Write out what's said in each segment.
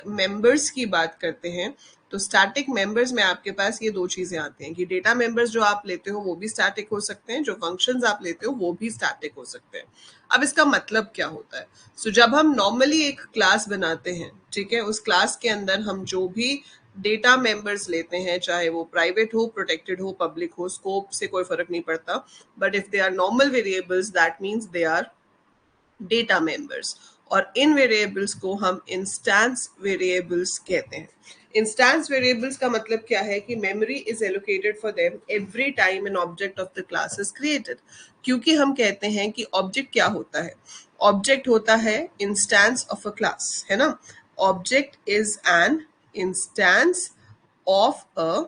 Members की बात करते हैं तो स्टैटिक मेंबर्स में आपके पास ये दो चीजें आती हैं कि डेटा मेंबर्स जो आप लेते हो वो भी स्टैटिक हो सकते हैं, जो फंक्शंस आप लेते हो वो भी स्टैटिक हो सकते हैं। अब इसका मतलब क्या होता है? जब हम नॉर्मली एक क्लास बनाते हैं, ठीक है, उस क्लास के अंदर हम जो भी डेटा मेंबर्स लेते हैं, चाहे वो प्राइवेट हो, प्रोटेक्टेड हो, पब्लिक हो, स्कोप से कोई फर्क नहीं पड़ता, but if they are normal variables that means they are data members. और इन वेरिएबल्स को हम इंस्टेंस वेरिएबल्स कहते हैं। इंस्टेंस वेरिएबल्स का मतलब क्या है कि memory is allocated for them every time an object of the class is created. क्योंकि हम कहते हैं कि ऑब्जेक्ट क्या होता है? ऑब्जेक्ट होता है इंस्टेंस ऑफ अ क्लास, है ना। Object is an instance of a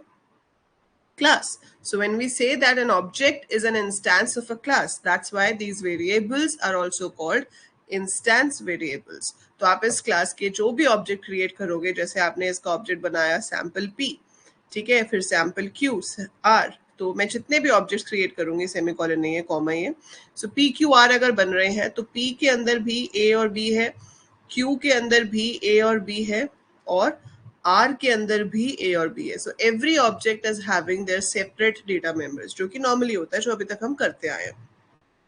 class. So when we say that an object is an instance of a class, that's why these variables are also called instance variables. तो आप इस class के जो भी object create करोगे, जैसे आपने इसका ऑब्जेक्ट बनाया सैम्पल p, ठीक है, फिर सैम्पल q, r, तो मैं जितने भी ऑब्जेक्ट्स क्रिएट करूंगी, सेमीकोलन नहीं है, कॉमा ही है, सो p q r अगर बन रहे हैं तो p के अंदर भी a और b है, q के अंदर भी a और b है, और R के अंदर भी A और B है। सो every object is having their separate data members, जो कि नॉर्मली होता है, जो अभी तक हम करते आए हैं।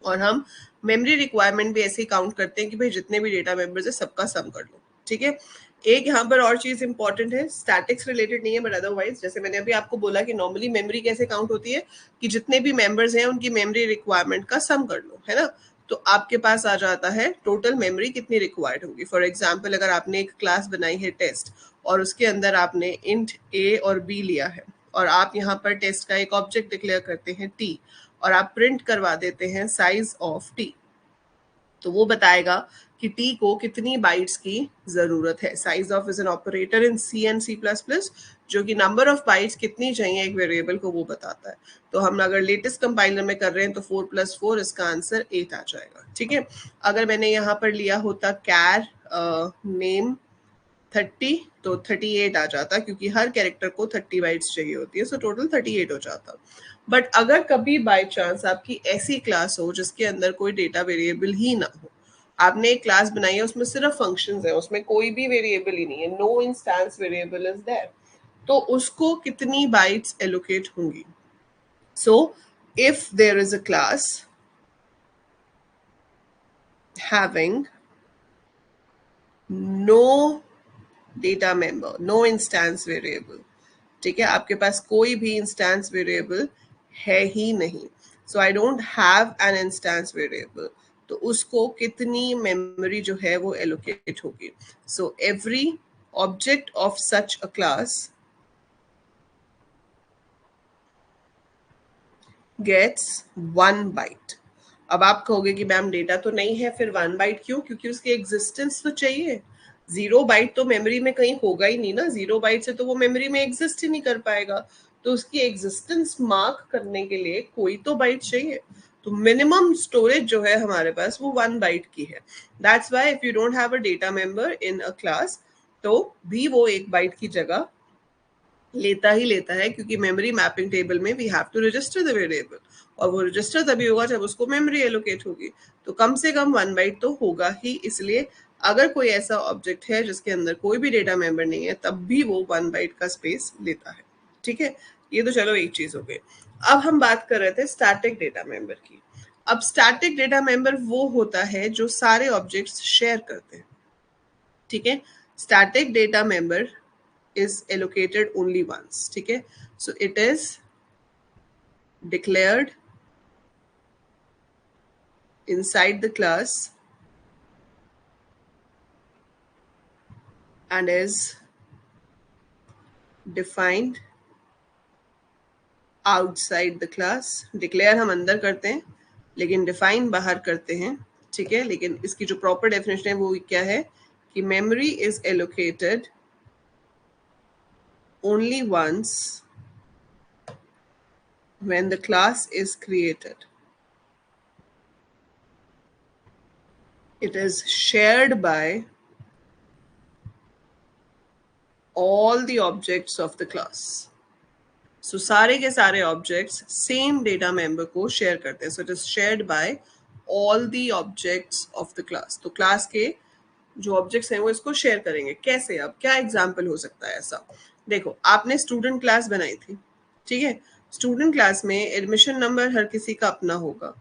और हम मेमोरी रिक्वायरमेंट भी ऐसे ही काउंट करते हैं कि भाई जितने भी डेटा मेंबर्स है सबका सम कर लो, ठीक है। एक यहाँ पर और चीज इंपॉर्टेंट है, स्टैटिक्स रिलेटेड नहीं है बट अदरवाइज, जैसे मैंने अभी आपको बोला कि नॉर्मली मेमोरी कैसे काउंट होती है कि जितने भी मेंबर्स हैं उनकी मेमोरी रिक्वायरमेंट का सम कर लो, है ना। तो आपके पास आ जाता है टोटल मेमोरी कितनी रिक्वायर्ड होगी। फॉर एग्जाम्पल, अगर आपने एक क्लास बनाई है टेस्ट और उसके अंदर आपने इंट ए और बी लिया है, और आप यहाँ पर टेस्ट का एक ऑब्जेक्ट डिक्लेयर करते हैं टी, और आप प्रिंट करवा देते हैं साइज ऑफ टी, तो वो बताएगा कि टी को कितनी बाइट्स की जरूरत है। Size of is an operator in C and C plus plus, जो कि नंबर ऑफ बाइट्स कितनी चाहिए एक वेरिएबल को वो बताता है। तो हम अगर लेटेस्ट कंपाइलर में कर रहे हैं तो 4+4, इसका आंसर 8 आ जाएगा, ठीक है। अगर मैंने यहाँ पर लिया होता कैर नेम 30, तो 38 आ जाता, क्योंकि हर कैरेक्टर को 30 बाइट्स चाहिए होती है, सो टोटल 38 हो जाता। बट अगर कभी बाय चांस आपकी ऐसी क्लास हो जिसके अंदर कोई डेटा वेरिएबल ही ना हो, आपने एक क्लास बनाई है उसमें सिर्फ फंक्शंस है, उसमें कोई भी वेरिएबल ही नहीं है, no instance variable is there, तो उसको कितनी बाइट्स एलोकेट होंगी? So if there is a class having no data member, no instance variable, ठीक है, आपके पास कोई भी इंस्टेंस वेरिएबल है ही नहीं, so I don't have an instance variable, तो उसको कितनी मेमोरी जो है वो एलोकेट होगी? So every object of such a class gets 1 byte. अब आप कहोगे कि मैम डेटा तो नहीं है, फिर 1 बाइट क्यों? क्योंकि उसकी एग्जिस्टेंस तो चाहिए। 0 बाइट तो मेमोरी में कहीं होगा ही नहीं ना, 0 बाइट से तो वो मेमोरी में एग्जिस्ट ही नहीं कर पाएगा, तो उसकी एग्जिस्टेंस मार्क करने के लिए कोई तो बाइट चाहिए। तो मिनिमम स्टोरेज जो है हमारे पास वो 1 बाइट की है। That's why if you don't have a data member in a class, तो भी वो 1 बाइट की जगह लेता ही लेता है, क्योंकि मेमोरी मैपिंग टेबल में we have to register the variable, और वो रजिस्टर तभी होगा जब उसको मेमोरी एलोकेट होगी, तो कम से कम 1 बाइट तो होगा ही। इसलिए अगर कोई ऐसा ऑब्जेक्ट है जिसके अंदर कोई भी डेटा मेंबर नहीं है, तब भी वो 1 बाइट का स्पेस लेता है, ठीक है। ये तो चलो एक चीज हो गई। अब हम बात कर रहे थे स्टैटिक डेटा मेंबर की। अब स्टैटिक डेटा मेंबर वो होता है जो सारे ऑब्जेक्ट्स शेयर करते हैं, ठीक है। Static data member is allocated only once, ठीक है। So it is declared inside the class and is defined outside the class। declare हम अंदर करते हैं लेकिन define बाहर करते हैं, ठीक है। लेकिन इसकी जो proper definition है वो क्या है कि memory is allocated only once when the class is created, it is shared by all the objects of the class। सो सारे के सारे ऑब्जेक्ट्स सेम डेटा मेंबर को शेयर करते हैं, so it is shared by all the objects of the class. तो class के जो objects हैं वो इसको शेयर करेंगे। कैसे? अब क्या एग्जाम्पल हो सकता है ऐसा? देखो, आपने स्टूडेंट क्लास बनाई थी, ठीक है। स्टूडेंट क्लास में एडमिशन नंबर हर किसी का अपना होगा,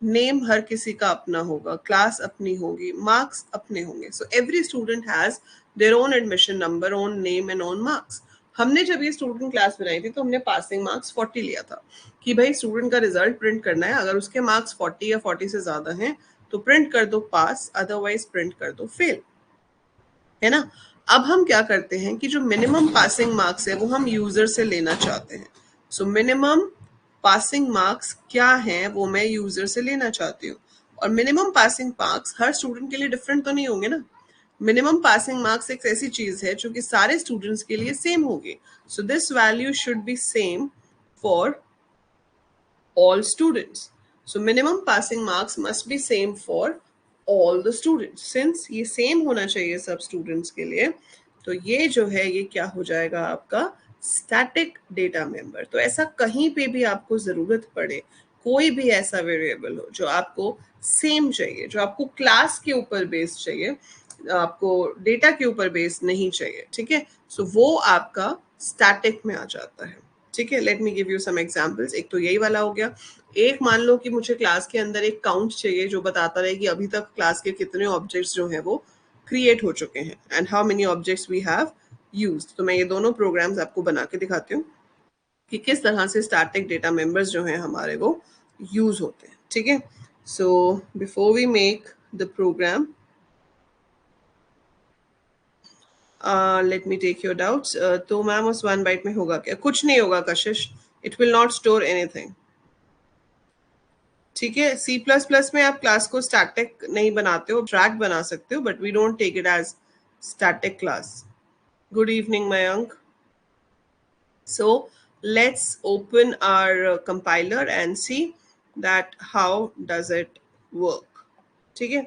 नेम हर किसी का अपना होगा, क्लास अपनी होगी, मार्क्स अपने होंगे। So every student has their own admission number, own name and own marks. हमने जब ये स्टूडेंट क्लास बनाई थी तो हमने पासिंग मार्क्स 40 लिया था कि भाई स्टूडेंट का रिजल्ट प्रिंट करना है, अगर उसके मार्क्स 40 या 40 से ज्यादा हैं तो प्रिंट कर दो पास, अदरवाइज प्रिंट कर दो फेल, है ना। अब हम क्या करते हैं कि जो मिनिमम पासिंग मार्क्स है वो हम यूजर से लेना चाहते हैं। सो मिनिमम पासिंग मार्क्स क्या हैं वो मैं यूजर से लेना चाहती हूँ। और मिनिमम पासिंग मार्क्स हर स्टूडेंट के लिए डिफरेंट तो नहीं होंगे ना। मिनिमम पासिंग मार्क्स एक ऐसी चीज है जो कि सारे स्टूडेंट्स के लिए सेम होगी। So this value should be same for all students. So minimum passing marks must be same for all the students. Since ये same होना चाहिए सब students के लिए, तो ये जो है ये क्या हो जाएगा आपका static data member। तो ऐसा कहीं पे भी आपको जरूरत पड़े, कोई भी ऐसा वेरिएबल हो जो आपको सेम चाहिए, जो आपको क्लास के ऊपर बेस्ड चाहिए, आपको डेटा के ऊपर बेस्ड नहीं चाहिए, ठीक है। सो वो आपका स्टैटिक में आ जाता है, ठीक है। Let me give you some examples. एक तो यही वाला हो गया। एक मान लो कि मुझे क्लास के अंदर एक काउंट चाहिए जो बताता रहे कि अभी तक क्लास के कितने ऑब्जेक्ट्स जो हैं वो क्रिएट हो चुके हैं and how many objects we have used. तो मैं ये दोनों प्रोग्राम्स आपको बना के दिखाती हूँ कि किस तरह से स्टैटिक डेटा मेंबर्स जो हैं हमारे वो यूज होते हैं, ठीक है। So before we make the program, let me take your doubts. तो मैम उस 1 बाइट में होगा क्या? कुछ नहीं होगा कशिश, it will not store anything, ठीक है। सी प्लस प्लस में आप क्लास को स्टैटिक नहीं बनाते हो, ट्रैक बना सकते हो, but we don't take it as static class. Good evening Mayank. So let's open our compiler and see that how does it work, ठीक है।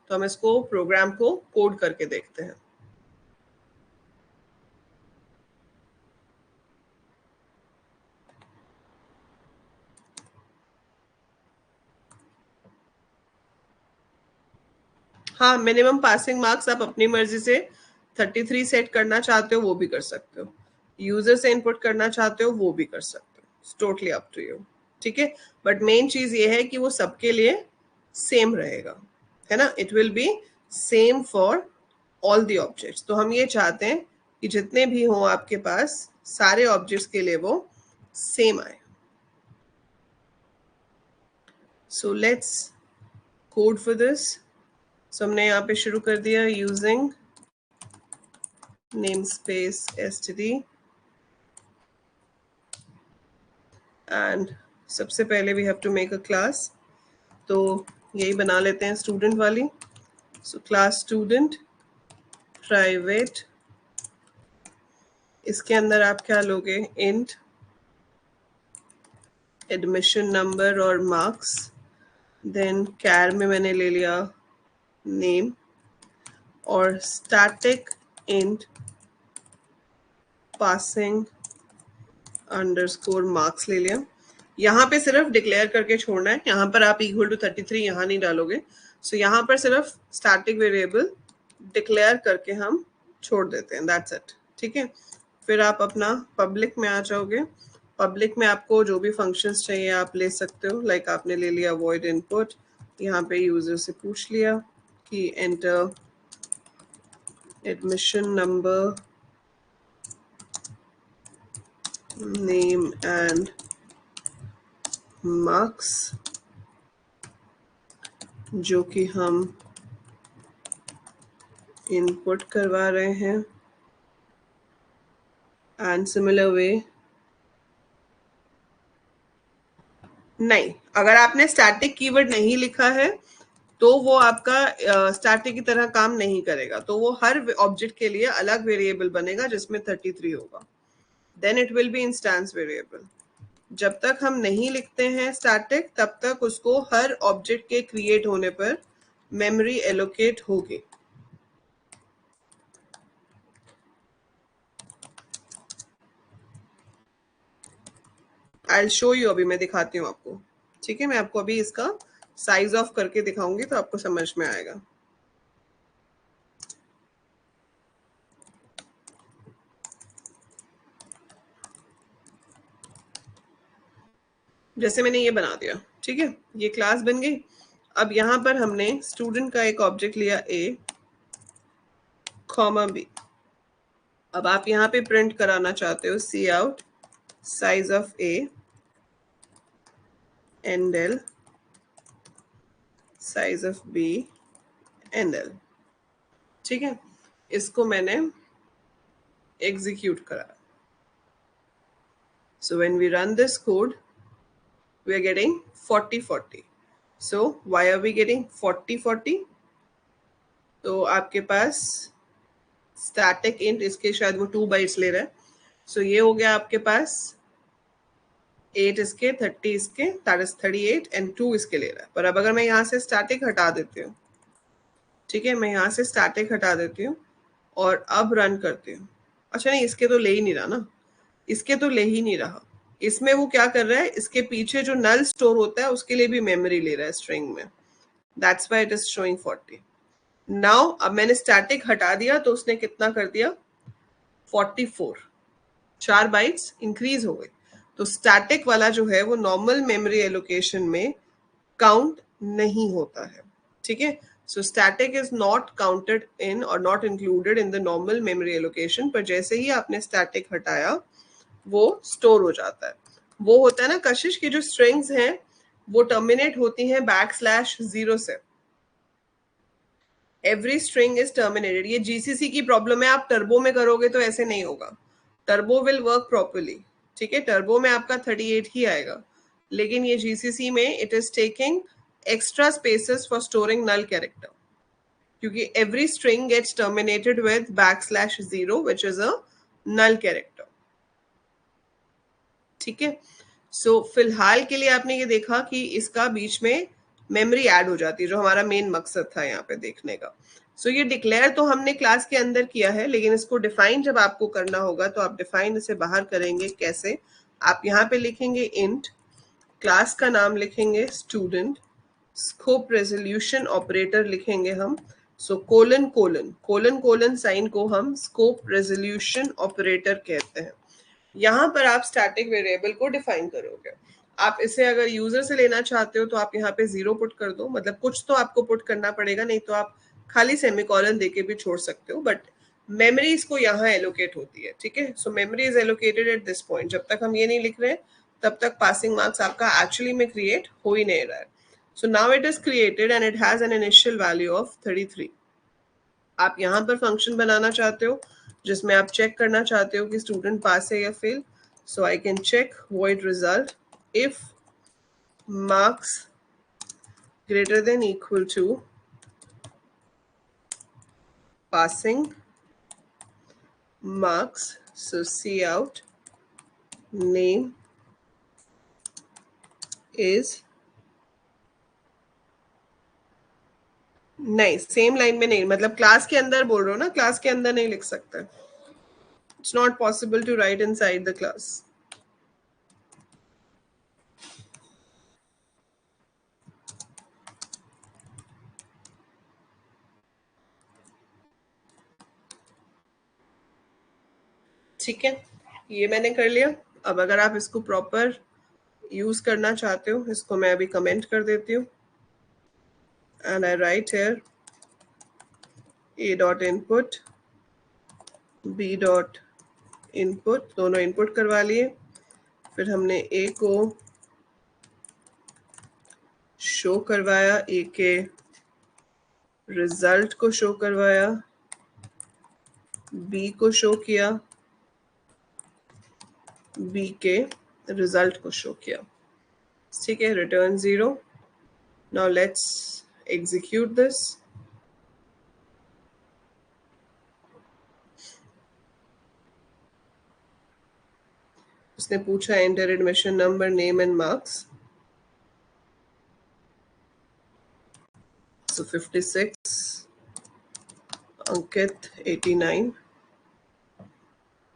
तो हम इसको प्रोग्राम को कोड करके देखते हैं। हाँ, मिनिमम पासिंग मार्क्स आप अपनी मर्जी से 33 सेट करना चाहते हो वो भी कर सकते हो, यूजर से इनपुट करना चाहते हो वो भी कर सकते हो, it's totally up to you, ठीक है। बट मेन चीज ये है कि वो सबके लिए सेम रहेगा, है ना। It will B same for all the objects. तो हम ये चाहते हैं कि जितने भी हों आपके पास सारे ऑब्जेक्ट्स के लिए वो सेम आए। So let's code for this. So हमने यहाँ पे शुरू कर दिया यूजिंग namespace std and सबसे पहले we have to make a class। तो यही बना लेते हैं स्टूडेंट वाली। सो क्लास स्टूडेंट प्राइवेट, इसके अंदर आप क्या लोगे? इंट एडमिशन नंबर और मार्क्स, देन कैर में मैंने ले लिया नेम और static int passing underscore marks ले लिया। यहाँ पे सिर्फ डिक्लेयर करके छोड़ना है, यहाँ पर आप इक्वल टू 33 यहाँ नहीं डालोगे। सो यहाँ पर सिर्फ स्टैटिक वेरिएबल डिक्लेयर करके हम छोड़ देते हैं, दैट्स इट, ठीक है। फिर आप अपना पब्लिक में आ जाओगे। पब्लिक में आपको जो भी फंक्शंस चाहिए आप ले सकते हो, लाइक आपने ले लिया वॉइड इनपुट, यहाँ पे यूजर से पूछ लिया कि enter admission number, name and marks, जो कि हम इनपुट करवा रहे हैं। एंड सिमिलर वे, नहीं, अगर आपने स्टैटिक कीवर्ड नहीं लिखा है तो वो आपका स्टैटिक की तरह काम नहीं करेगा। तो वो हर ऑब्जेक्ट के लिए अलग वेरिएबल बनेगा जिसमें 33 होगा, then it will be instance variable. जब तक हम नहीं लिखते हैं स्टैटिक तब तक उसको हर ऑब्जेक्ट के क्रिएट होने पर मेमोरी एलोकेट होगी। आई शो यू, अभी मैं दिखाती हूँ आपको, ठीक है। मैं आपको अभी इसका साइज ऑफ करके दिखाऊंगी तो आपको समझ में आएगा। जैसे मैंने ये बना दिया, ठीक है, ये क्लास बन गई। अब यहाँ पर हमने स्टूडेंट का एक ऑब्जेक्ट लिया a, कॉमा b। अब आप यहाँ पे प्रिंट कराना चाहते हो cout size of a and l size of b and l, ठीक है। इसको मैंने एग्जीक्यूट करा। So when we run this code, we are getting 40 40. So why are we getting 40 40? तो आपके पास स्टैटिक इंट, इसके शायद वो 2 बाइट्स ले रहा है। सो ये हो गया आपके पास 8 इसके, 30 इसके, दैट इज 38 एंड 2 इसके ले रहा है। पर अब अगर मैं यहाँ से स्टैटिक हटा देती हूँ, ठीक है, मैं यहाँ से स्टैटिक हटा देती हूँ और अब रन करती हूँ। अच्छा नहीं, इसके तो ले ही नहीं रहा ना, इसके तो ले ही नहीं रहा। इसमें वो क्या कर रहा है, इसके पीछे जो नल स्टोर होता है उसके लिए भी मेमोरी ले रहा है स्ट्रिंग में। That's why it is showing 40। Now अब मैंने स्टैटिक हटा दिया तो उसने कितना कर दिया, 44, 4 बाइट्स इंक्रीज हो गए। तो स्टैटिक वाला जो है वो नॉर्मल मेमोरी एलोकेशन में काउंट नहीं होता है, ठीक है। So static is not counted in और not included in the normal memory allocation. पर जैसे ही आपने स्टैटिक हटाया वो स्टोर हो जाता है। वो होता है ना कशिश की जो स्ट्रिंग्स हैं वो टर्मिनेट होती हैं \0 से। Every string is terminated. ये जीसीसी की प्रॉब्लम है, आप टर्बो में करोगे तो ऐसे नहीं होगा। टर्बो विल वर्क प्रॉपरली, ठीक है, टर्बो में आपका 38 ही आएगा, लेकिन ये जीसीसी में it is taking extra spaces for storing null character, क्योंकि every string gets terminated with \0 which is a null character, ठीक है। सो फिलहाल के लिए आपने ये देखा कि इसका बीच में मेमोरी ऐड हो जाती है, जो हमारा मेन मकसद था यहाँ पे देखने का। सो ये डिक्लेयर तो हमने क्लास के अंदर किया है, लेकिन इसको डिफाइन जब आपको करना होगा तो आप डिफाइन इसे बाहर करेंगे कैसे। आप यहाँ पे लिखेंगे इंट, क्लास का नाम लिखेंगे स्टूडेंट, स्कोप रेजोल्यूशन ऑपरेटर लिखेंगे हम। So colon colon colon colon sign को हम स्कोप रेजोल्यूशन ऑपरेटर कहते हैं। यहाँ पर आप स्टैटिक वेरिएबल को डिफाइन करोगे। आप इसे अगर यूजर से लेना चाहते हो तो आप यहाँ पे 0 पुट कर दो, मतलब कुछ तो आपको पुट करना पड़ेगा, नहीं तो आप खाली सेमीकोलन देके भी छोड़ सकते हो। बट मेमोरी इसको यहाँ एलोकेट होती है, ठीक है। So memory is allocated at this point. जब तक हम ये नहीं लिख रहे तब तक पासिंग मार्क्स आपका एक्चुअली में क्रिएट हो ही नहीं रहा है। So now it is created and it has an initial value of 33। आप यहाँ पर फंक्शन बनाना चाहते हो जिसमें आप चेक करना चाहते हो कि स्टूडेंट पास है या fail. So I can check void result if marks greater than equal to passing marks. So see out name is, नहीं सेम लाइन में नहीं, मतलब क्लास के अंदर बोल रहा हूँ ना, क्लास के अंदर नहीं लिख सकता। It's not possible to write inside the class. ठीक है, ये मैंने कर लिया। अब अगर आप इसको प्रॉपर यूज करना चाहते हो, इसको मैं अभी कमेंट कर देती हूँ and I right here a dot input b dot input, दोनों इनपुट करवा लिए। फिर हमने a को शो करवाया, a के रिजल्ट को शो करवाया, b को शो किया, b के रिजल्ट को शो किया, ठीक है। Return 0। Now let's execute this. उसने पूछा enter admission number, name and marks. So 56, Ankit 89।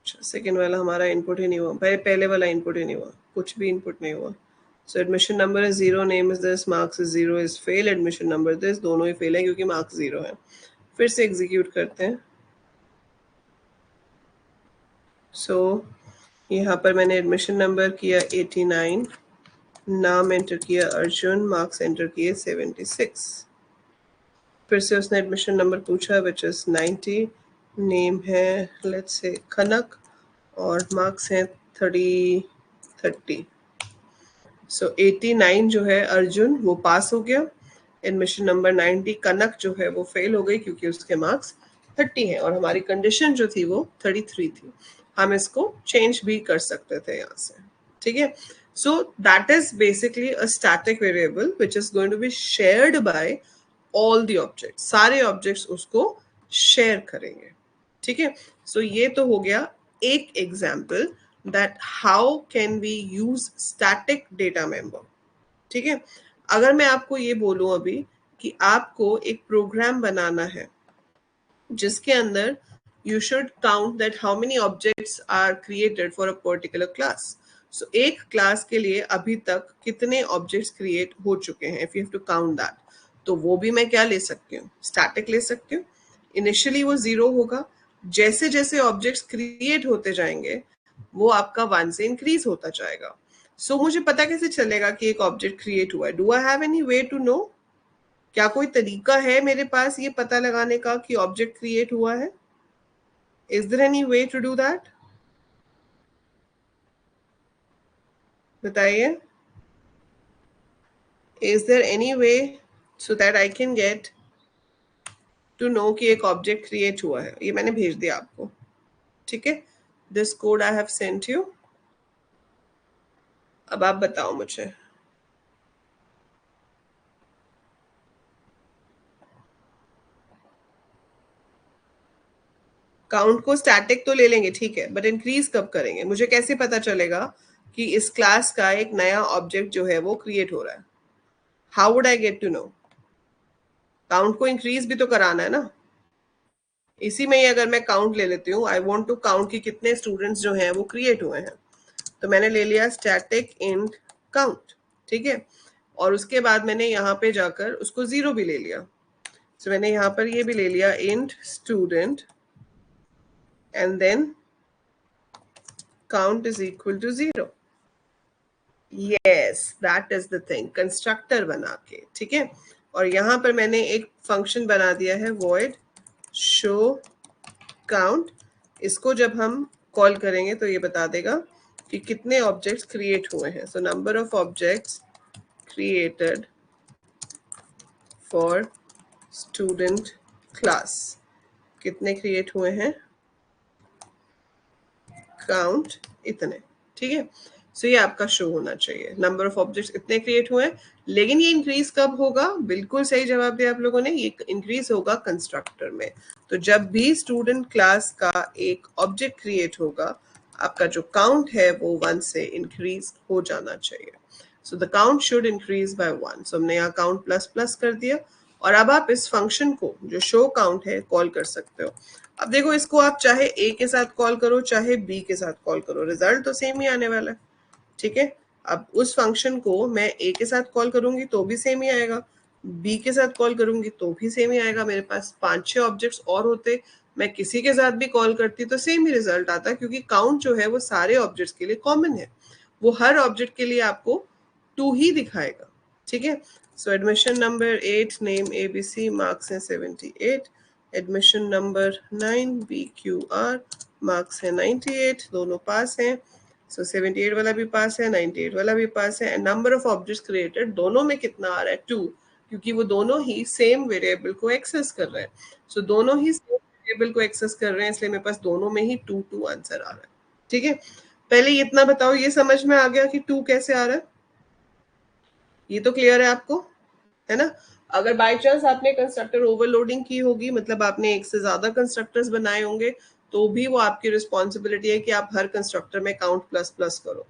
Second वाला हमारा इनपुट ही नहीं हुआ, पहले वाला इनपुट ही नहीं हुआ, कुछ भी इनपुट नहीं हुआ। So admission number is 0, name is this, marks is 0 is fail, admission number this, दोनों ही फेल है क्योंकि मार्क्स 0 है। फिर से एग्जीक्यूट करते हैं। सो यहाँ पर मैंने एडमिशन नंबर किया 89, नाम एंटर किया अर्जुन, मार्क्स एंटर किए 76। फिर से उसने एडमिशन नंबर पूछा विच इज 90, नेम है लेट्स से कनक और मार्क्स हैं 30। सो 89 जो है अर्जुन वो पास हो गया, एडमिशन नंबर 90 कनक जो है वो फेल हो गई क्योंकि उसके मार्क्स 30 हैं और हमारी कंडीशन जो थी वो 33 थी। हम इसको चेंज भी कर सकते थे यहाँ से, ठीक है। So that is basically a static variable which is going to be shared by all the objects, सारे ऑब्जेक्ट्स उसको शेयर करेंगे, ठीक है। सो ये तो हो गया एक example that how can we use static data member, ठीक है। अगर मैं आपको ये बोलूं अभी कि आपको एक प्रोग्राम बनाना है जिसके अंदर you should count that how many objects are created for a particular class. So एक क्लास के लिए अभी तक कितने ऑब्जेक्ट्स क्रिएट हो चुके हैं, if you have to count that, तो वो भी मैं क्या ले सकती हूँ, स्टैटिक ले सकती हूँ। इनिशियली वो 0 होगा, जैसे जैसे ऑब्जेक्ट्स क्रिएट होते जाएंगे वो आपका 1 से इंक्रीज होता जाएगा। सो मुझे पता कैसे चलेगा कि एक ऑब्जेक्ट क्रिएट हुआ है? Do I have any way to know? क्या कोई तरीका है मेरे पास ये पता लगाने का कि ऑब्जेक्ट क्रिएट हुआ है? Is there any way to do that? बताइए। Is there any way so that I can get to know कि एक ऑब्जेक्ट क्रिएट हुआ है? ये मैंने भेज दिया आपको, ठीक है। This code I have sent you. अब आप बताओ मुझे। काउंट को स्टैटिक तो ले लेंगे, ठीक है, बट इंक्रीज कब करेंगे? मुझे कैसे पता चलेगा कि इस क्लास का एक नया ऑब्जेक्ट जो है वो क्रिएट हो रहा है? How would I get to know? Count को इंक्रीज भी तो कराना है ना। इसी में ही अगर मैं काउंट ले लेती हूँ, आई वॉन्ट टू काउंट कि कितने स्टूडेंट्स जो हैं वो क्रिएट हुए हैं, तो मैंने ले लिया स्टैटिक इंट काउंट, ठीक है। और उसके बाद मैंने यहाँ पे जाकर उसको 0 भी ले लिया। तो मैंने यहाँ पर ये भी ले लिया int student and then count is equal to 0। Yes, that is the thing, constructor बना के, ठीक है। और यहाँ पर मैंने एक फंक्शन बना दिया है void show count। इसको जब हम कॉल करेंगे तो ये बता देगा कि कितने ऑब्जेक्ट्स क्रिएट हुए हैं। सो number of objects created for student class, कितने क्रिएट हुए हैं, काउंट इतने, ठीक है। सो ये आपका शो होना चाहिए, नंबर ऑफ ऑब्जेक्ट्स इतने क्रिएट हुए हैं। लेकिन ये इंक्रीज कब होगा? बिल्कुल सही जवाब दिया आप लोगों ने, ये इंक्रीज होगा कंस्ट्रक्टर में। तो जब भी स्टूडेंट क्लास का एक ऑब्जेक्ट क्रिएट होगा, आपका जो काउंट है वो 1 से इंक्रीज हो जाना चाहिए। So the count should increase by 1। सो हमने यहाँ काउंट प्लस प्लस कर दिया और अब आप इस फंक्शन को जो शो काउंट है कॉल कर सकते हो। अब देखो, इसको आप चाहे ए के साथ कॉल करो चाहे बी के साथ कॉल करो, रिजल्ट तो सेम ही आने वाला है, ठीक है। अब उस फंक्शन को मैं ए के साथ कॉल करूंगी तो भी सेम ही आएगा, बी के साथ कॉल करूंगी तो भी सेम ही आएगा। मेरे पास 5-6 ऑब्जेक्ट्स और होते, मैं किसी के साथ भी कॉल करती तो सेम ही रिजल्ट आता, क्योंकि काउंट जो है वो सारे ऑब्जेक्ट्स के लिए कॉमन है, वो हर ऑब्जेक्ट के लिए आपको 2 ही दिखाएगा, ठीक है। So admission number 8 name ABC, marks है 78। एडमिशन नंबर 9 BQR, मार्क्स है 98, दोनों पास हैं। सो 78 वाला भी पास है, 98 वाला भी पास है। And number of objects created दोनों में कितना आ रहा है? 2, क्योंकि वो दोनों ही सेम वेरिएबल को एक्सेस कर रहे हैं। सो दोनों ही सेम वेरिएबल को एक्सेस कर रहे हैं, इसलिए मेरे पास दोनों में ही 2 आंसर आ रहा है, ठीक है। पहले इतना बताओ, ये समझ में आ गया कि 2 कैसे आ रहा है? ये तो क्लियर है आपको, है ना। अगर बाय चांस आपने कंस्ट्रक्टर ओवरलोडिंग की होगी, मतलब आपने एक से ज्यादा कंस्ट्रक्टर्स बनाए होंगे, तो भी वो आपकी रिस्पॉन्सिबिलिटी है कि आप हर कंस्ट्रक्टर में काउंट प्लस प्लस करो।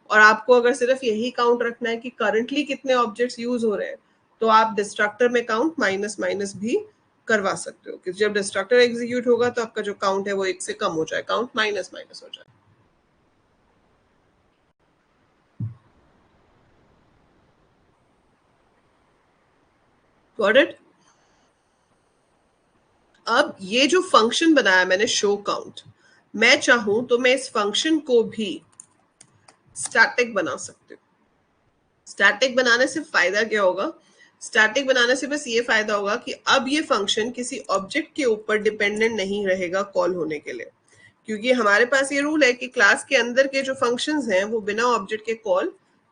और आपको अगर सिर्फ यही काउंट रखना है कि करंटली कितने ऑब्जेक्ट्स यूज हो रहे हैं, तो आप डिस्ट्रक्टर में काउंट माइनस माइनस भी करवा सकते हो कि जब डिस्ट्रक्टर एग्जीक्यूट होगा तो आपका जो काउंट है वो 1 से कम हो जाए, काउंट माइनस माइनस हो जाए। Got it? अब ये जो फंक्शन बनाया मैंने शो काउंट, मैं चाहूं तो मैं इस फंक्शन को भी स्टैटिक बना सकती हूँ। स्टैटिक बनाने से फायदा क्या होगा? स्टैटिक बनाने से बस ये फायदा होगा कि अब ये फंक्शन किसी ऑब्जेक्ट के ऊपर डिपेंडेंट नहीं रहेगा कॉल होने के लिए, क्योंकि हमारे पास ये रूल है कि क्लास के अंदर के जो फंक्शंस हैं वो बिना ऑब्जेक्ट के कॉल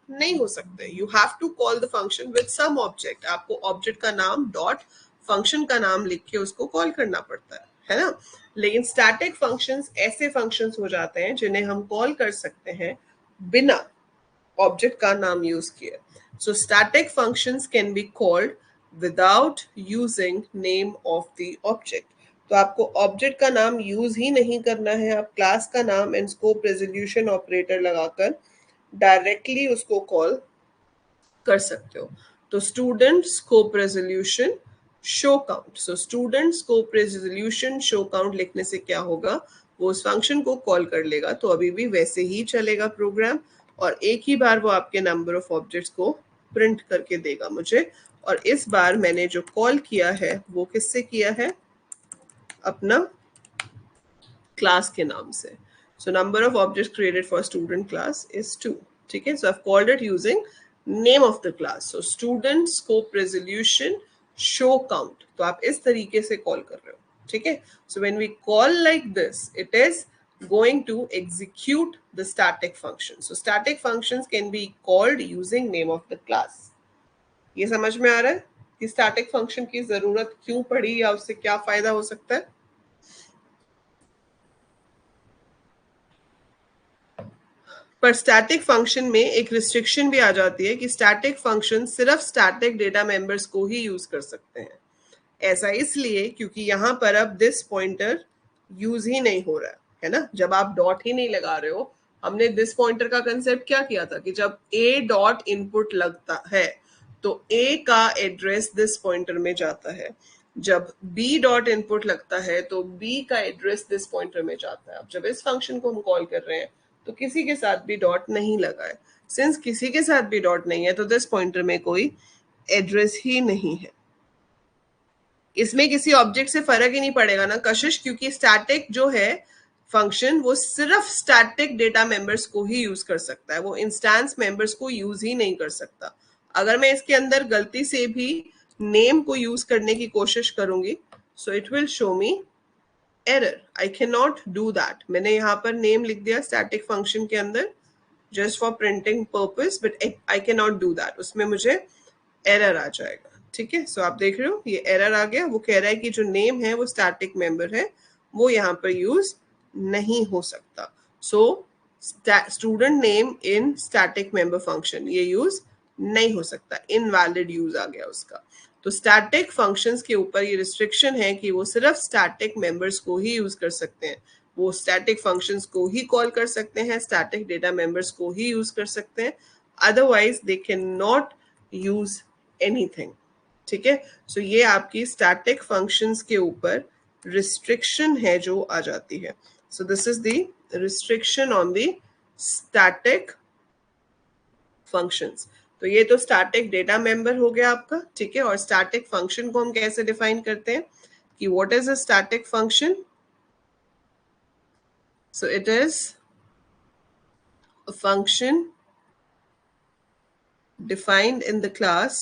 नहीं हो सकते. You have to call the function with some object. आपको ऑब्जेक्ट का नाम डॉट फंक्शन का नाम लिख के उसको कॉल करना पड़ता है ना. लेकिन स्टैटिक फंक्शंस ऐसे फंक्शंस हो जाते हैं जिन्हें हम कॉल कर सकते हैं बिना ऑब्जेक्ट का नाम यूज किए. So static functions can be called without using name of the object. तो आपको ऑब्जेक्ट का नाम यूज ही नहीं करना है, आप क्लास का नाम एंड स्कोप रेजोल्यूशन ऑपरेटर लगाकर डायरेक्टली उसको कॉल कर सकते हो. तो student scope resolution show count. सो student scope resolution show count लिखने से क्या होगा, वो उस फंक्शन को कॉल कर लेगा. तो अभी भी वैसे ही चलेगा प्रोग्राम, और एक ही बार वो आपके नंबर ऑफ ऑब्जेक्ट्स को प्रिंट करके देगा मुझे. और इस बार मैंने जो कॉल किया है वो किससे किया है, अपना क्लास के नाम से. So number of objects created for student class is 2. ठीक है, so I have called it using name of the class. So student scope resolution show count, तो आप इस तरीके से कॉल कर रहे हो. ठीक है, so when we call like this it is going to execute the static function. So static functions can be called using name of the class. ये समझ में आ रहा है कि static function की जरूरत क्यों पड़ी या उससे क्या फायदा हो सकता है? पर स्टैटिक फंक्शन में एक रिस्ट्रिक्शन भी आ जाती है कि स्टैटिक फंक्शन सिर्फ स्टैटिक डेटा मेंबर्स को ही यूज कर सकते हैं. ऐसा इसलिए क्योंकि यहाँ पर अब दिस पॉइंटर यूज ही नहीं हो रहा है ना, जब आप डॉट ही नहीं लगा रहे हो. हमने दिस पॉइंटर का कंसेप्ट क्या किया था कि जब ए डॉट इनपुट लगता है तो ए का एड्रेस दिस पॉइंटर में जाता है, जब बी डॉट इनपुट लगता है तो बी का एड्रेस दिस पॉइंटर में जाता है. अब जब इस फंक्शन को हम कॉल कर रहे हैं तो किसी के साथ भी डॉट नहीं लगा है. सिंस किसी के साथ भी डॉट नहीं है तो दिस पॉइंटर में कोई एड्रेस ही नहीं है. इसमें किसी ऑब्जेक्ट से फर्क ही नहीं पड़ेगा ना कशिश, क्योंकि स्टैटिक जो है फंक्शन वो सिर्फ स्टैटिक डेटा मेंबर्स को ही यूज कर सकता है, वो इंस्टेंस मेंबर्स को यूज ही नहीं कर सकता. अगर मैं इसके अंदर गलती से भी नेम को यूज करने की कोशिश करूंगी so it will show me error. I can not do that. मैंने यहाँ पर नेम लिख दिया स्टैटिक फंक्शन के अंदर just for printing purpose, but I can not do that. उसमें मुझे एरर आ जाएगा. ठीक है, सो आप देख रहे हो ये एरर आ गया. वो कह रहा है कि जो नेम है वो स्टैटिक मेंबर है, वो यहाँ पर यूज नहीं हो सकता. So student name in static member function ये यूज नहीं हो सकता, इनवैलिड यूज आ गया उसका. तो स्टैटिक फंक्शंस के ऊपर ये रिस्ट्रिक्शन है कि वो सिर्फ स्टैटिक मेंबर्स को ही यूज कर सकते हैं. वो स्टैटिक फंक्शंस को ही कॉल कर सकते हैं, स्टैटिक डेटा मेंबर्स को ही यूज कर सकते हैं. Otherwise they can not use anything. ठीक है, सो ये आपकी स्टैटिक फंक्शंस के ऊपर रिस्ट्रिक्शन है जो आ जाती है. So this is the restriction on the static functions. तो ये तो स्टैटिक डेटा मेंबर हो गया आपका. ठीक है, और स्टैटिक फंक्शन को हम कैसे डिफाइन करते हैं कि what is a static function. So it is a function defined in the class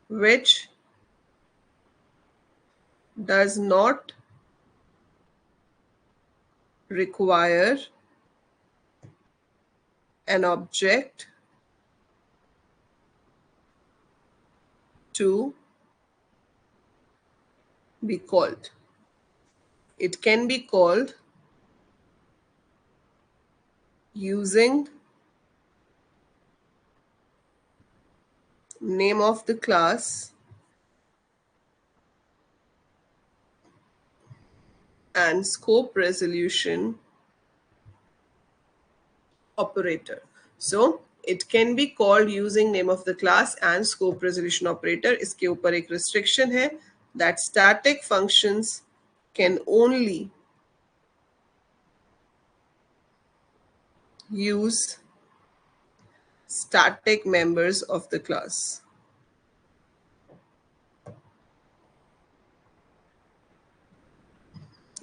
which does not require an object to be called. It can be called using name of the class and scope resolution operator. So it can be called using name of the class and scope resolution operator. इसके ऊपर एक restriction है that static functions can only use static members of the class.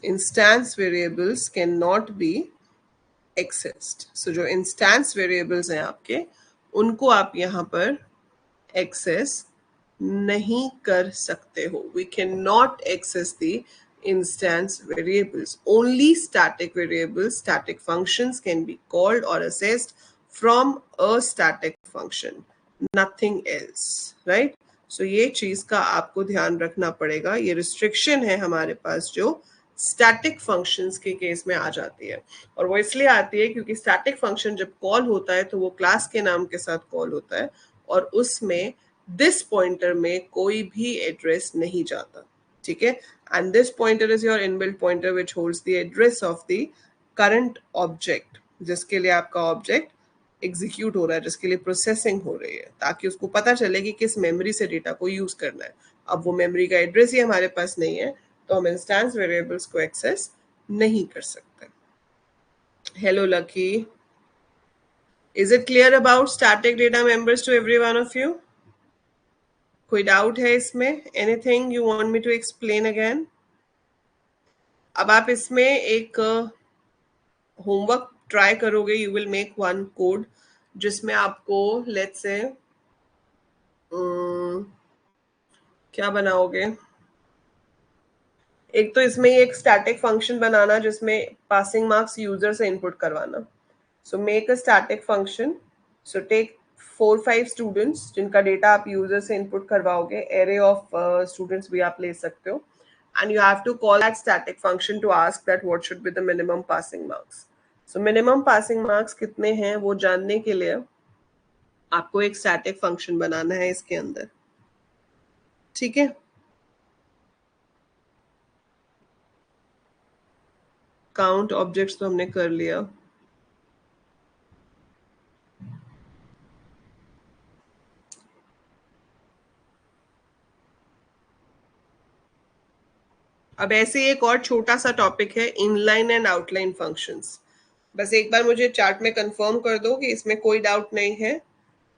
Instance variables cannot be accessed. So जो instance variables हैं आपके, उनको आप यहाँ पर access नहीं कर सकते हो. We cannot access the instance variables. Only static variables, static functions can be called or accessed from a static function. Nothing else, right? So ये चीज का आपको ध्यान रखना पड़ेगा. ये restriction है हमारे पास जो स्टैटिक फंक्शंस के केस में आ जाती है, और वो इसलिए आती है क्योंकि स्टैटिक फंक्शन जब कॉल होता है तो वो क्लास के नाम के साथ कॉल होता है, और उसमें दिस पॉइंटर में कोई भी एड्रेस नहीं जाता. ठीक है, and this pointer is your inbuilt pointer which holds the address of the current object, जिसके लिए आपका ऑब्जेक्ट एग्जीक्यूट हो रहा है, जिसके लिए प्रोसेसिंग हो रही है, ताकि उसको पता चले कि किस मेमोरी से डेटा को यूज करना है. अब वो मेमोरी का एड्रेस ही हमारे पास नहीं है, तो हम इंस्टेंस वेरिएबल्स को एक्सेस नहीं कर सकते. Hello Lucky, is it clear about static data members to every one of you? कोई डाउट है इसमें? Anything you want me to explain again? अब आप इसमें एक होमवर्क ट्राई करोगे. You will make one code जिसमें आपको लेट्स से क्या बनाओगे. एक तो इसमें एक स्टैटिक फंक्शन बनाना जिसमें पासिंग मार्क्स यूजर से इनपुट करवाना. So make a static function. So take 4-5 students जिनका डेटा आप यूजर से इनपुट करवाओगे. एरे ऑफ स्टूडेंट्स भी आप ले सकते हो, and you have to call that static function to ask that what should be the minimum passing marks. So minimum passing marks कितने हैं वो जानने के लिए आपको एक static function बनाना है इसके अंदर. ठीक है, काउंट ऑब्जेक्ट्स तो हमने कर लिया. अब ऐसे एक और छोटा सा टॉपिक है इनलाइन एंड आउटलाइन फंक्शंस. बस एक बार मुझे चार्ट में कंफर्म कर दो कि इसमें कोई डाउट नहीं है.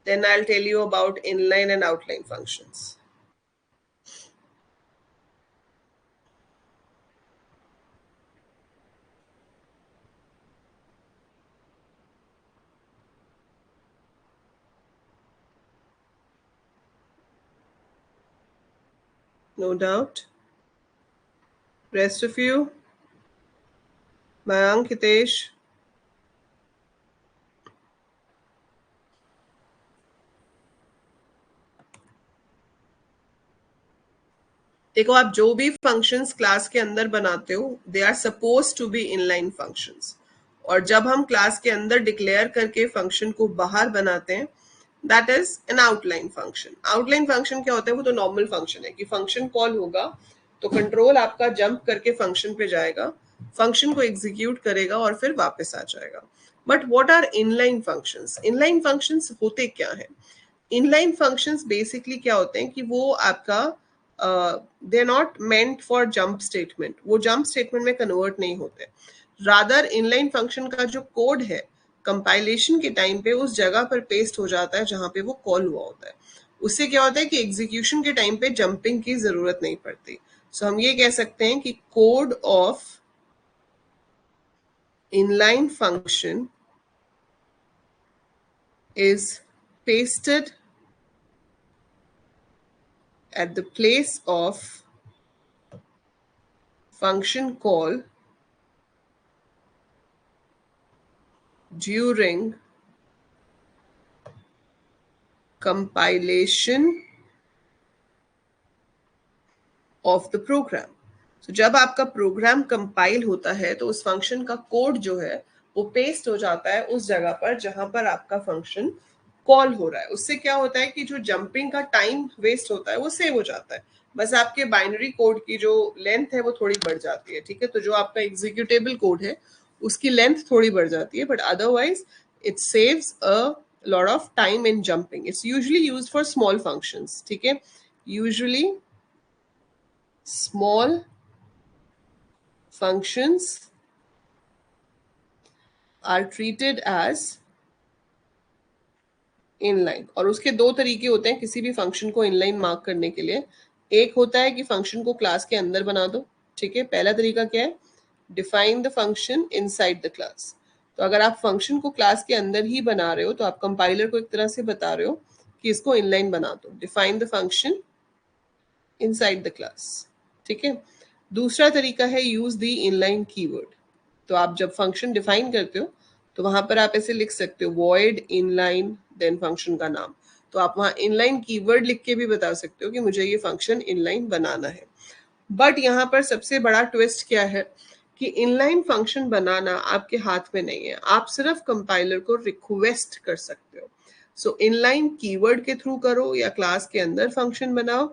Then I will tell you about inline and outline functions. No doubt. Rest of you? Mayank, Hitesh? देखो, आप जो भी फंक्शंस क्लास के अंदर बनाते हो they are supposed to be inline functions, और जब हम क्लास के अंदर डिक्लेयर करके फंक्शन को बाहर बनाते हैं that is an outline function. Outline function क्या होता है? वो तो नॉर्मल फंक्शन है कि फंक्शन कॉल होगा तो कंट्रोल आपका जंप करके फंक्शन पे जाएगा, फंक्शन को एग्जीक्यूट करेगा और फिर वापस आ जाएगा. But what are inline functions? Inline functions होते क्या है? इनलाइन फंक्शंस बेसिकली क्या होते हैं कि वो आपका they are not meant for jump statement. वो जंप स्टेटमेंट में कन्वर्ट नहीं होते. रादर इनलाइन फंक्शन का जो कोड है कंपाइलेशन के टाइम पे उस जगह पर पेस्ट हो जाता है जहां पे वो कॉल हुआ होता है. उससे क्या होता है कि एग्जीक्यूशन के टाइम पे जंपिंग की जरूरत नहीं पड़ती. सो हम ये कह सकते हैं कि code of inline function is pasted at the place of function call during compilation of the program. So जब आपका प्रोग्राम कंपाइल होता है तो उस फंक्शन का कोड जो है वो पेस्ट हो जाता है उस जगह पर जहां पर आपका फंक्शन कॉल हो रहा है. उससे क्या होता है कि जो जंपिंग का टाइम वेस्ट होता है वो सेव हो जाता है. बस आपके बाइनरी कोड की जो लेंथ है वो थोड़ी बढ़ जाती है. ठीक है, तो जो आपका एग्जीक्यूटेबल कोड है उसकी लेंथ थोड़ी बढ़ जाती है, but otherwise it saves a lot of time in jumping. It's usually used for small functions. ठीक है, usually small functions are treated as inline. और उसके दो तरीके होते हैं किसी भी फंक्शन को इनलाइन मार्क करने के लिए. एक होता है कि फंक्शन को क्लास के अंदर बना दो. ठीक है, पहला तरीका क्या है? Define the function inside the class. तो अगर आप फंक्शन को क्लास के अंदर ही बना रहे हो तो आप कंपाइलर को एक तरह से बता रहे हो कि इसको इनलाइन बना दो, define the function inside the class. ठीक है। दूसरा तरीका है यूज द इनलाइन कीवर्ड। तो आप जब फंक्शन डिफाइन करते हो तो वहां पर आप ऐसे लिख सकते हो void inline देन फंक्शन का नाम। तो आप वहां इनलाइन कीवर्ड लिख के भी बता सकते हो कि मुझे ये फंक्शन इनलाइन बनाना है। बट यहाँ पर सबसे बड़ा ट्विस्ट क्या है कि इनलाइन फंक्शन बनाना आपके हाथ में नहीं है, आप सिर्फ कंपाइलर को रिक्वेस्ट कर सकते हो। सो इनलाइन कीवर्ड के थ्रू करो या क्लास के अंदर फंक्शन बनाओ,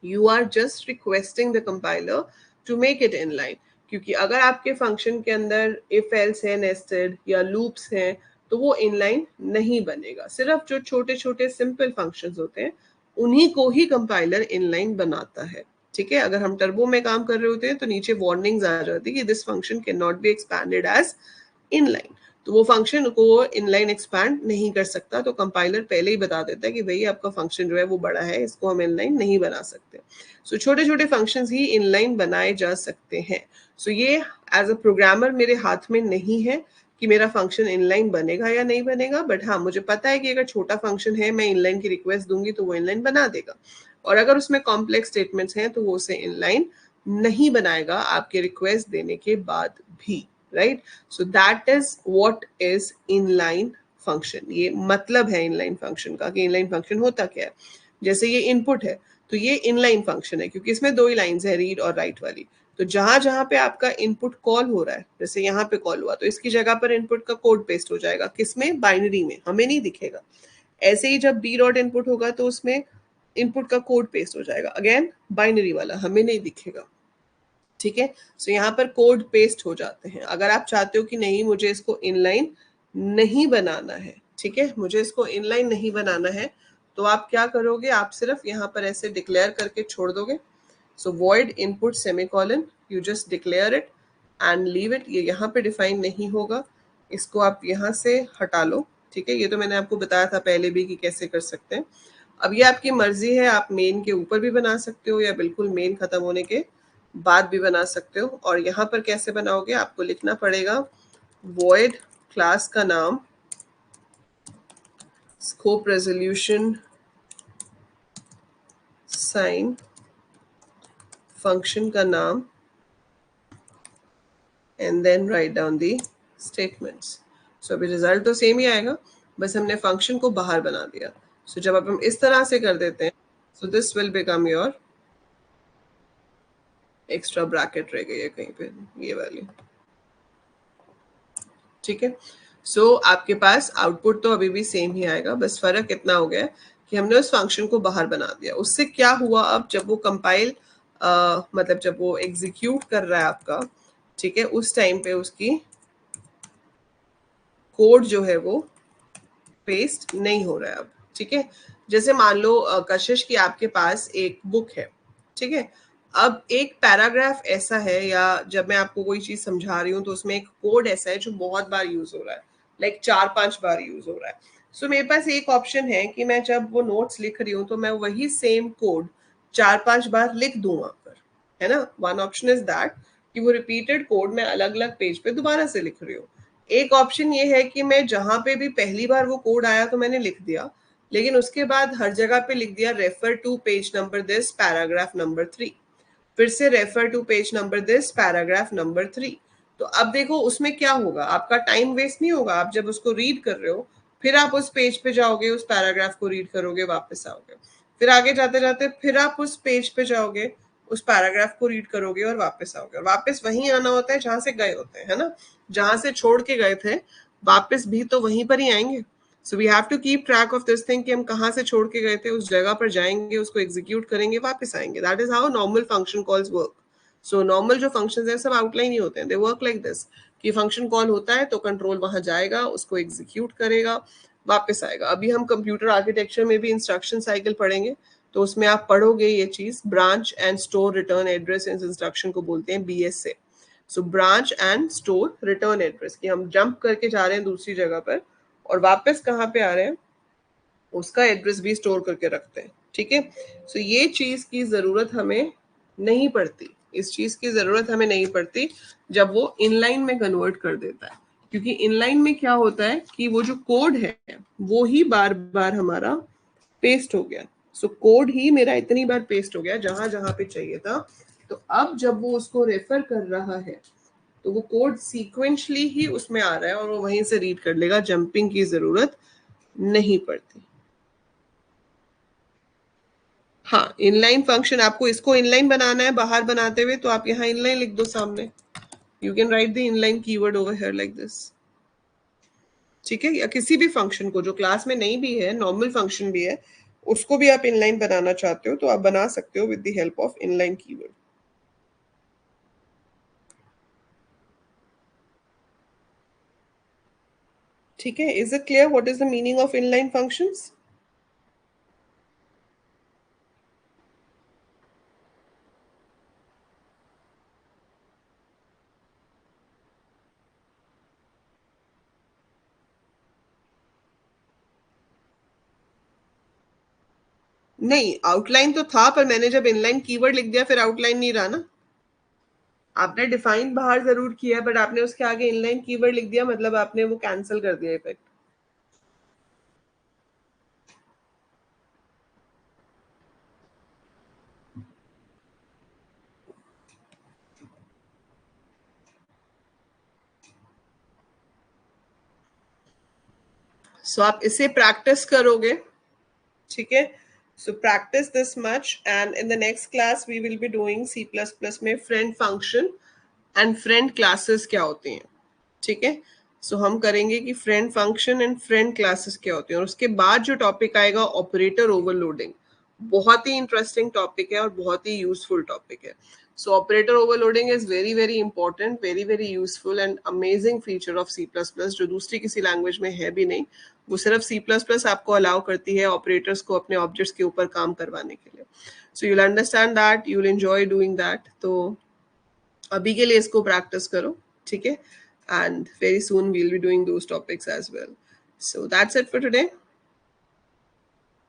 you are just requesting the compiler to make it inline. क्योंकि अगर आपके फंक्शन के अंदर इफ एल्स है, नेस्टेड या लूप्स हैं, तो वो इनलाइन नहीं बनेगा। सिर्फ जो छोटे छोटे सिंपल फंक्शंस होते हैं उन्हीं को ही कंपाइलर इनलाइन बनाता है। ठीक है। अगर हम टर्बो में काम कर रहे होते हैं तो नीचे वार्निंग्स आ जाती है कि this function can not be expanded as inline. तो वो फंक्शन को इनलाइन एक्सपैंड नहीं कर सकता, तो कंपाइलर पहले ही बता देता है कि भाई आपका फंक्शन जो है वो बड़ा है, इसको हम इनलाइन नहीं बना सकते। सो छोटे छोटे फंक्शंस ही इनलाइन बनाए जा सकते हैं। सो ये एज अ प्रोग्रामर मेरे हाथ में नहीं है कि मेरा फंक्शन इनलाइन बनेगा या नहीं बनेगा, बट हाँ मुझे पता है कि अगर छोटा फंक्शन है मैं इनलाइन की रिक्वेस्ट दूंगी तो वो इनलाइन बना देगा, और अगर उसमें कॉम्प्लेक्स स्टेटमेंट्स हैं तो वो उसे इनलाइन नहीं बनाएगा आपके रिक्वेस्ट देने के बाद भी। Right. So that is what is inline function. ये मतलब है इनलाइन फंक्शन का कि इनलाइन फंक्शन होता क्या है। जैसे ये इनपुट है तो ये इनलाइन फंक्शन है क्योंकि इसमें दो ही लाइंस है, रीड और राइट वाली। तो जहां जहां पे आपका इनपुट कॉल हो रहा है, जैसे यहाँ पे कॉल हुआ तो इसकी जगह पर इनपुट का कोड पेस्ट हो जाएगा, किसमें, बाइनरी में, हमें नहीं दिखेगा। ऐसे ही जब बी डॉट इनपुट होगा तो उसमें इनपुट का कोड पेस्ट हो जाएगा, अगेन बाइनरी वाला, हमें नहीं दिखेगा। ठीक है। सो यहाँ पर कोड पेस्ट हो जाते हैं। अगर आप चाहते हो कि नहीं मुझे इसको इनलाइन नहीं बनाना है, ठीक है, मुझे इसको इनलाइन नहीं बनाना है, तो आप क्या करोगे, आप सिर्फ यहाँ पर ऐसे डिक्लेयर करके छोड़ दोगे। सो void input semicolon, you just declare it and leave it। ये यहाँ पे डिफाइन नहीं होगा, इसको आप यहाँ से हटा लो। ठीक है। ये तो मैंने आपको बताया था पहले भी कि कैसे कर सकते हैं। अब ये आपकी मर्जी है, आप मेन के ऊपर भी बना सकते हो या बिल्कुल मेन खत्म होने के बाद भी बना सकते हो। और यहाँ पर कैसे बनाओगे, आपको लिखना पड़ेगा void क्लास का नाम, स्कोप रेजोल्यूशन साइन, फंक्शन का नाम, and then write down the statements. So अभी रिजल्ट तो सेम ही आएगा, बस हमने फंक्शन को बाहर बना दिया। सो जब अब हम इस तरह से कर देते हैं so this will become your, extra bracket रह गई है कहीं पे ये वाली। ठीक है। सो आपके पास आउटपुट तो अभी भी सेम ही आएगा, बस फर्क इतना हो गया कि हमने उस फंक्शन को बाहर बना दिया। उससे क्या हुआ, अब जब वो कंपाइल मतलब जब वो एग्जीक्यूट कर रहा है आपका, ठीक है, उस टाइम पे उसकी कोड जो है वो पेस्ट नहीं हो रहा है अब। ठीक है। जैसे मान लो कशिश की आपके पास एक बुक है, ठीक है, अब एक पैराग्राफ ऐसा है, या जब मैं आपको कोई चीज समझा रही हूँ तो उसमें एक कोड ऐसा है जो बहुत बार यूज हो रहा है, लाइक 4-5 बार यूज हो रहा है। सो मेरे पास एक ऑप्शन है कि मैं जब वो नोट्स लिख रही हूँ तो मैं वही सेम कोड 4-5 बार लिख दूं वहां पर, है ना। वन ऑप्शन इज दैट कि वो रिपीटेड कोड मैं अलग अलग पेज पे दोबारा से लिख रही हूँ। एक ऑप्शन ये है कि मैं जहां पे भी पहली बार वो कोड आया तो मैंने लिख दिया, लेकिन उसके बाद हर जगह पे लिख दिया refer to page number this paragraph number 3, फिर से refer to page number this paragraph number 3। तो अब देखो उसमें क्या होगा, आपका टाइम वेस्ट नहीं होगा। आप जब उसको रीड कर रहे हो फिर आप उस पेज पे जाओगे, उस पैराग्राफ को रीड करोगे, वापस आओगे, फिर आगे जाते जाते फिर आप उस पेज पे जाओगे, उस पैराग्राफ को रीड करोगे और वापस आओगे, और वापस वहीं आना होता है जहां से गए होते हैं, है ना। जहां से छोड़ के गए थे वापस भी तो वहीं पर ही आएंगे। So we have to keep track of this thing कि हम कहाँ से छोड़ के गए थे, उस जगह पर जाएंगे, उसको एग्जीक्यूट करेंगे, वापस आएंगे। That is how normal function calls work. So normal जो फंक्शंस हैं सब आउटलाइन ही होते हैं, दे वर्क लाइक दिस कि फंक्शन कॉल होता है तो कंट्रोल वहां जाएगा, उसको एग्जीक्यूट करेगा, वापस आएगा। अभी हम कंप्यूटर आर्किटेक्चर में भी इंस्ट्रक्शन साइकिल पढ़ेंगे, तो उसमें आप पढ़ोगे ये चीज, branch and store return address, इस इंस्ट्रक्शन को बोलते हैं BSA। So branch and store return address कि हम जंप करके जा रहे हैं दूसरी जगह पर और वापस कहाँ पे आ रहे हैं, उसका एड्रेस भी स्टोर करके रखते हैं। ठीक है। सो ये चीज की जरूरत हमें नहीं पड़ती, इस चीज की जरूरत हमें नहीं पड़ती जब वो इनलाइन में कन्वर्ट कर देता है। क्योंकि इनलाइन में क्या होता है कि वो जो कोड है वो ही बार बार हमारा पेस्ट हो गया। सो कोड ही मेरा इतनी बार पेस्ट हो गया जहां जहां पे चाहिए था। तो अब जब वो उसको रेफर कर रहा है तो वो कोड सीक्वेंशली ही उसमें आ रहा है और वो वहीं से रीड कर लेगा, जंपिंग की जरूरत नहीं पड़ती। हाँ, इनलाइन फंक्शन आपको इसको इनलाइन बनाना है बाहर बनाते हुए, तो आप यहाँ इनलाइन लिख दो सामने। You can write the inline keyword over here like this. ठीक है, या किसी भी फंक्शन को जो क्लास में नहीं भी है, नॉर्मल फंक्शन भी है, उसको भी आप इनलाइन बनाना चाहते हो तो आप बना सकते हो with the help of inline keyword. ठीक है, is it clear what is the meaning of inline functions? नहीं, आउटलाइन तो था, पर मैंने जब इनलाइन कीवर्ड लिख दिया फिर आउटलाइन नहीं रहा ना। आपने डिफाइन बाहर जरूर किया बट आपने उसके आगे इनलाइन कीवर्ड लिख दिया, मतलब आपने वो कैंसिल कर दिया इफेक्ट। सो आप इसे प्रैक्टिस करोगे। ठीक है, so practice this much and in the next class we will be doing C plus plus में friend function and friend classes क्या होती हैं। ठीक है, सो हम करेंगे कि friend function and friend classes क्या होती हैं, और उसके बाद जो टॉपिक आएगा ऑपरेटर ओवरलोडिंग, बहुत ही इंटरेस्टिंग टॉपिक है और बहुत ही यूजफुल टॉपिक है। So operator overloading is very very important, very very useful and amazing feature of C plus plus, जो दूसरी किसी लैंग्वेज में है भी नहीं। वो सिर्फ सी प्लस प्लस आपको अलाउ करती है ऑपरेटर्स को अपने ऑब्जेक्ट्स के ऊपर काम करवाने के लिए। So you'll understand that, you'll enjoy doing that. तो अभी के लिए इसको प्रैक्टिस करो। ठीक है, and very soon we'll be doing those topics as well. So that's it for today.